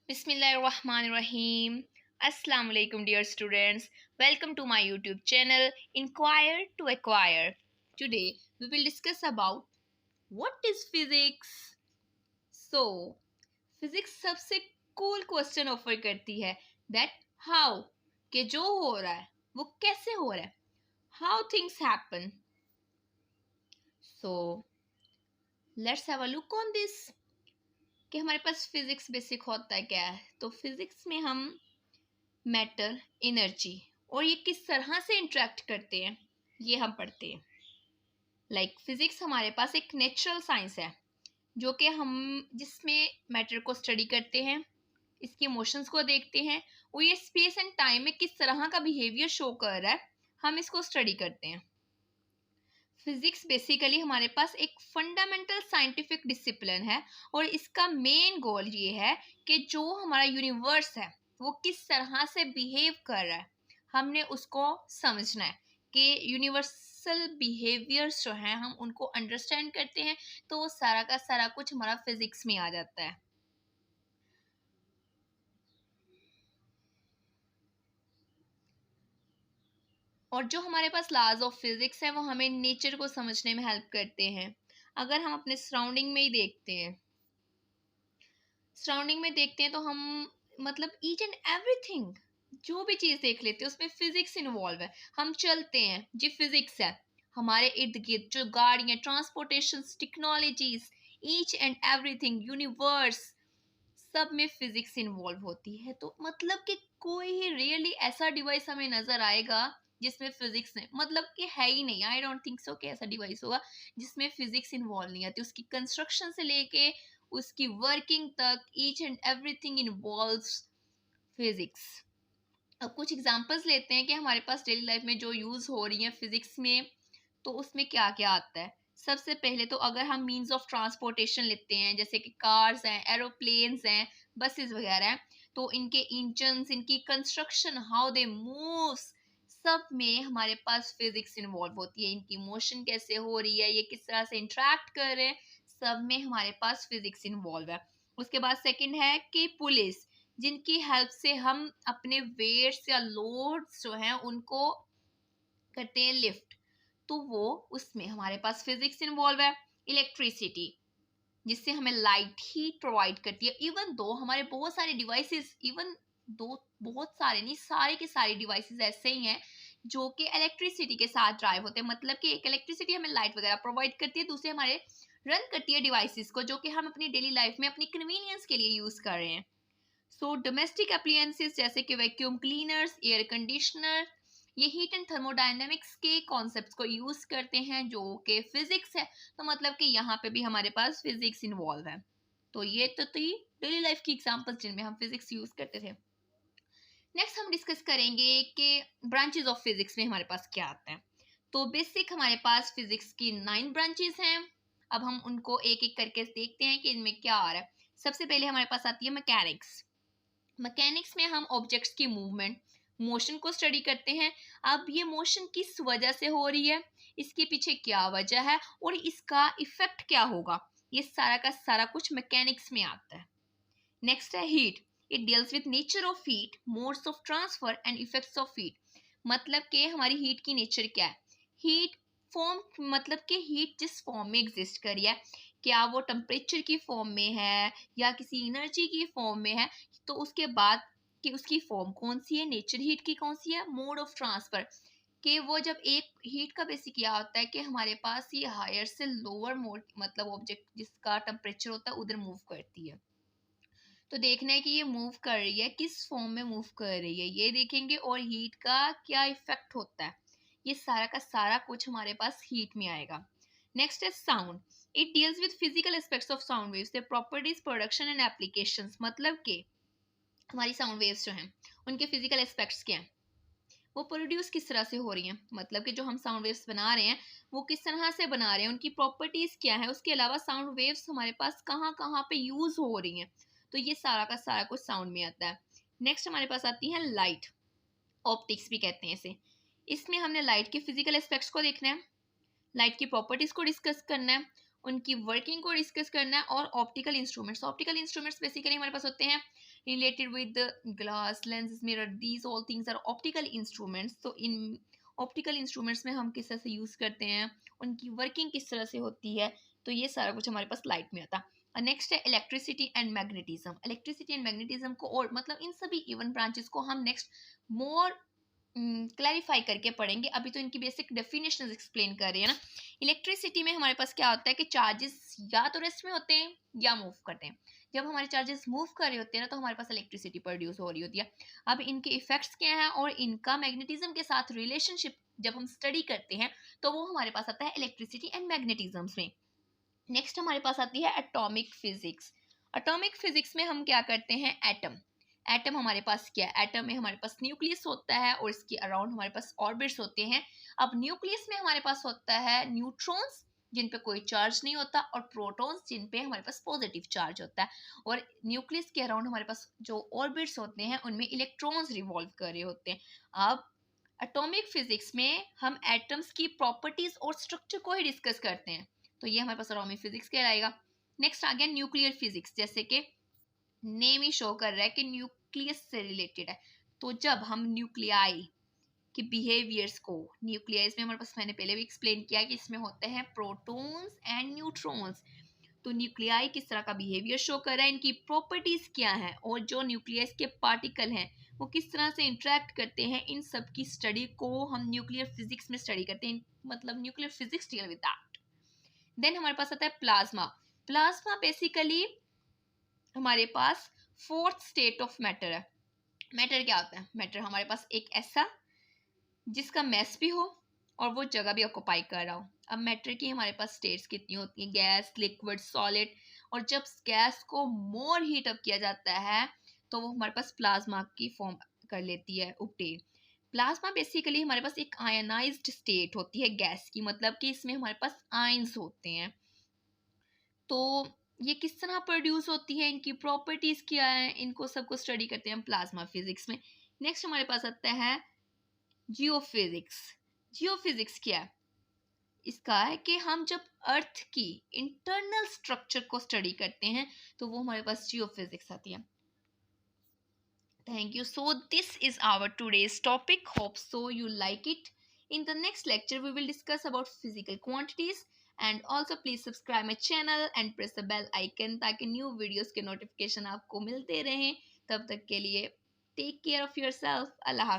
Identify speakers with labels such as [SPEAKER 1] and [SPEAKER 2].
[SPEAKER 1] Bismillahirrahmanirrahim. Assalamu alaikum, dear students. Welcome to my YouTube channel, Inquire to Acquire. Today, we will discuss about what is physics. So, physics सबसे cool question offer करती है that how के जो हो रहा है वो कैसे हो रहा है, how things happen. So, let's have a look on this. कि हमारे पास फिजिक्स बेसिक होता है क्या है. तो फिजिक्स में हम मैटर, एनर्जी और ये किस तरह से इंटरेक्ट करते हैं ये हम पढ़ते हैं. फिजिक्स हमारे पास एक नेचुरल साइंस है जो कि हम जिसमें मैटर को स्टडी करते हैं, इसके इमोशंस को देखते हैं और ये स्पेस एंड टाइम में किस तरह का बिहेवियर शो कर रहा है हम इसको स्टडी करते हैं. फिजिक्स बेसिकली हमारे पास एक फंडामेंटल साइंटिफिक डिसिप्लिन है और इसका मेन गोल ये है कि जो हमारा यूनिवर्स है वो किस तरह से बिहेव कर रहा है हमने उसको समझना है. कि यूनिवर्सल बिहेवियर्स जो हैं हम उनको अंडरस्टैंड करते हैं तो वो सारा का सारा कुछ हमारा फिजिक्स में आ जाता है. और जो हमारे पास लॉज ऑफ फिजिक्स है वो हमें नेचर को समझने में हेल्प करते हैं. अगर हम अपने सराउंडिंग में ही देखते हैं तो हम ईच एंड एवरीथिंग जो भी चीज़ देख लेते हैं उसमें फिजिक्स इन्वॉल्व है. हम चलते हैं जी फिजिक्स है. हमारे इर्द गिर्द जो गाड़ियाँ, transportation, technologies, each and everything, universe, सब में फिजिक्स इन्वॉल्व होती है. तो कि कोई ही रियली ऐसा डिवाइस हमें नजर आएगा जिसमें फिजिक्स नहीं, कि है ही नहीं. आई डोंट थिंक सो कि ऐसा डिवाइस होगा जिसमें फिजिक्स इन्वॉल्व नहीं आती. उसकी कंस्ट्रक्शन से लेके उसकी वर्किंग तक each and everything involves physics. अब कुछ एग्जांपल्स लेते हैं कि हमारे पास डेली लाइफ में जो यूज़ हो रही हैं फिजिक्स में तो उसमें क्या क्या आता है. सबसे पहले तो अगर हम मीन्स ऑफ ट्रांसपोर्टेशन लेते हैं जैसे कि कार्स हैं, एरोप्लेन्स हैं, बसेस वगैरह हैं, तो इनके इंजन्स, इनकी कंस्ट्रक्शन, हाउ दे मूव, सब में हमारे पास फिजिक्स इन्वॉल्व होती है. इनकी मोशन कैसे हो रही है, ये किस तरह से इंटरेक्ट कर रहे हैं, सब में हमारे पास फिजिक्स इन्वॉल्व है. उसके बाद सेकंड है कि पुलिस, जिनकी हेल्प से हम अपने वेट्स या लोड्स जो हैं उनको करते हैं लिफ्ट, तो वो उसमें हमारे पास फिजिक्स इन्वॉल्व है. इलेक्ट्रिसिटी, जिससे हमें लाइट हीट प्रोवाइड करती है. इवन दो हमारे बहुत सारे डिवाइसेस, इवन दो बहुत सारे नहीं, सारे के सारे डिवाइसेस ऐसे ही हैं जो कि इलेक्ट्रिसिटी के साथ ड्राइव होते हैं. कि एक इलेक्ट्रिसिटी हमें लाइट वगैरह प्रोवाइड करती है, दूसरे हमारे रन करती है डिवाइसेस को जो कि हम अपनी डेली लाइफ में अपनी कन्वीनियंस के लिए यूज कर रहे हैं. सो डोमेस्टिक अप्लायंसेस जैसे कि वैक्यूम क्लीनर्स, एयर कंडीशनर, ये हीट एंड थर्मोडायनेमिक्स के कॉन्सेप्ट्स को यूज करते हैं जो कि फिजिक्स है. तो कि यहाँ पे भी हमारे पास फिजिक्स इन्वॉल्व है. तो ये तो थी डेली लाइफ की एग्जांपल्स जिनमें हम फिजिक्स यूज करते थे. नेक्स्ट हम डिस्कस करेंगे कि ब्रांचेस ऑफ फिजिक्स में हमारे पास क्या आता है. तो बेसिक हमारे पास फिजिक्स की 9 ब्रांचेस हैं. अब हम उनको एक एक करके देखते हैं कि इनमें क्या आ रहा है. सबसे पहले हमारे पास आती है मैकेनिक्स. मैकेनिक्स में हम ऑब्जेक्ट्स की मूवमेंट, मोशन को स्टडी करते हैं. अब ये मोशन किस वजह से हो रही है, इसके पीछे क्या वजह है और इसका इफेक्ट क्या होगा, ये सारा का सारा कुछ मैकेनिक्स में आता है. नेक्स्ट है heat. It deals with nature of heat, modes of transfer and effects of heat. कि हमारी हीट की नेचर क्या है. हीट फॉर्म, कि हीट जिस फॉर्म में एग्जिस्ट कर रही है, क्या वो टेम्परेचर की फॉर्म में है या किसी एनर्जी की फॉर्म में है. तो उसके बाद कि उसकी फॉर्म कौन सी है, नेचर हीट की कौन सी है, मोड ऑफ ट्रांसफर, कि वो जब एक हीट का बेसिक क्या होता है कि हमारे पास ये हायर से लोअर मोड ऑब्जेक्ट जिसका टेम्परेचर होता है उधर मूव करती है. तो देखना है कि ये मूव कर रही है, किस फॉर्म में मूव कर रही है ये देखेंगे, और हीट का क्या इफेक्ट होता है, ये सारा का सारा कुछ हमारे पास हीट में आएगा. नेक्स्ट है sound. It deals with physical aspects of sound waves, their properties, production and applications. कि हमारी साउंड वेव्स जो हैं उनके फिजिकल एस्पेक्ट्स क्या हैं, वो प्रोड्यूस किस तरह से हो रही हैं, कि जो हम साउंड वेव्स बना रहे हैं वो किस तरह से बना रहे हैं, उनकी प्रॉपर्टीज क्या है. उसके अलावा साउंड वेव्स हमारे पास कहाँ कहाँ पे यूज हो रही हैं, तो ये सारा का सारा कुछ साउंड में आता है. नेक्स्ट हमारे पास आती है लाइट. ऑप्टिक्स भी कहते हैं इसे. इसमें हमने लाइट के फिजिकल एस्पेक्ट्स को देखना है, लाइट की प्रॉपर्टीज को डिस्कस करना है उनकी वर्किंग को डिस्कस करना है। और ऑप्टिकल इंस्ट्रूमेंट्स बेसिकली हमारे पास होते हैं related with glass, lens, mirror, these all things are optical instruments. तो इन ऑप्टिकल इंस्ट्रूमेंट्स में हम किस तरह से यूज़ करते हैं, उनकी वर्किंग किस तरह से होती है, तो ये सारा कुछ हमारे पास लाइट में आता है। नेक्स्ट है इलेक्ट्रिसिटी एंड मैग्नेटिज्म को, और मतलब इन सभी इवन ब्रांचेस को हम नेक्स्ट मोर क्लैरिफाई करके पढ़ेंगे। अभी तो इनकी बेसिक डेफिनेशन एक्सप्लेन कर रहे हैं ना। इलेक्ट्रिसिटी में हमारे पास क्या होता है कि चार्जेस या तो रेस्ट में होते हैं या मूव करते हैं। जब हमारे चार्जेस मूव कर रहे होते हैं ना तो हमारे पास इलेक्ट्रिसिटी प्रोड्यूस हो रही होती है। अब इनके इफेक्ट्स क्या हैं और इनका मैग्नेटिज्म के साथ रिलेशनशिप जब हम स्टडी करते हैं तो वो हमारे पास आता है इलेक्ट्रिसिटी एंड मैग्नेटिज्म में। नेक्स्ट हमारे पास आती है एटॉमिक फिजिक्स। एटॉमिक फिजिक्स में हम क्या करते हैं, एटम हमारे पास क्या है, एटम में हमारे पास न्यूक्लियस होता है और इसके अराउंड हमारे पास ऑर्बिट्स होते हैं। अब न्यूक्लियस में हमारे पास होता है न्यूट्रॉन्स जिन पे कोई चार्ज नहीं होता और प्रोटॉन्स जिन पे हमारे पास पॉजिटिव चार्ज होता है। और न्यूक्लियस के अराउंड हमारे पास जो ऑर्बिट्स होते हैं उनमें इलेक्ट्रॉन्स रिवॉल्व कर रहे होते हैं। अब एटॉमिक फिजिक्स में हम एटम्स की प्रॉपर्टीज और स्ट्रक्चर को ही डिस्कस करते हैं, तो ये हमारे पास एटॉमिक फिजिक्स कहलाएगा। नेक्स्ट आ गया न्यूक्लियर फिजिक्स, जैसे कि नेम ही शो कर रहा है कि न्यूक्लियस से रिलेटेड है। तो जब हम न्यूक्लियाई के बिहेवियर्स को, न्यूक्लियस में हमारे पास मैंने पहले भी एक्सप्लेन किया कि इसमें होते हैं प्रोटॉन्स एंड न्यूट्रॉन्स। तो न्यूक्लियाई किस तरह का बिहेवियर शो कर रहा है, इनकी प्रॉपर्टीज क्या हैं और जो न्यूक्लियस के पार्टिकल हैं वो किस तरह से इंटरेक्ट करते हैं, इन सब की स्टडी को हम न्यूक्लियर फिजिक्स में स्टडी करते हैं। मतलब nuclear physics deal with that. Then हमारे पास आता है प्लाज्मा। प्लाज्मा बेसिकली हमारे पास फोर्थ स्टेट ऑफ मैटर है। मैटर क्या होता है, मैटर हमारे पास एक ऐसा जिसका मैस भी हो और वो जगह भी ऑक्यूपाई कर रहा हो। अब मैटर की हमारे पास स्टेट्स कितनी होती हैं, गैस, लिक्विड, सॉलिड। और जब गैस को मोर हीट अप किया जाता है तो वो हमारे पास प्लाज्मा की फॉर्म कर लेती है, ऑब्टेन। प्लाज्मा बेसिकली हमारे पास एक आयनाइज्ड स्टेट होती है गैस की, मतलब कि इसमें हमारे पास आयंस होते हैं। तो ये किस तरह प्रोड्यूस होती है, इनकी प्रॉपर्टीज क्या है, इनको सबको स्टडी करते हैं हम प्लाज्मा फिजिक्स में। नेक्स्ट हमारे पास आता है जियोफिजिक्स। जियोफिजिक्स क्या है, इसका है कि हम जब अर्थ की इंटरनल स्ट्रक्चर को स्टडी करते हैं तो वो हमारे पास जियोफिजिक्स आती है। Thank you. So this is our today's topic. Hope so you like it. In the next lecture, we will discuss about physical quantities. And also please subscribe my channel and press the bell icon ताकि new videos के notification आपको मिलते रहें। तब तक के लिए take care of yourself. Allah Hafiz.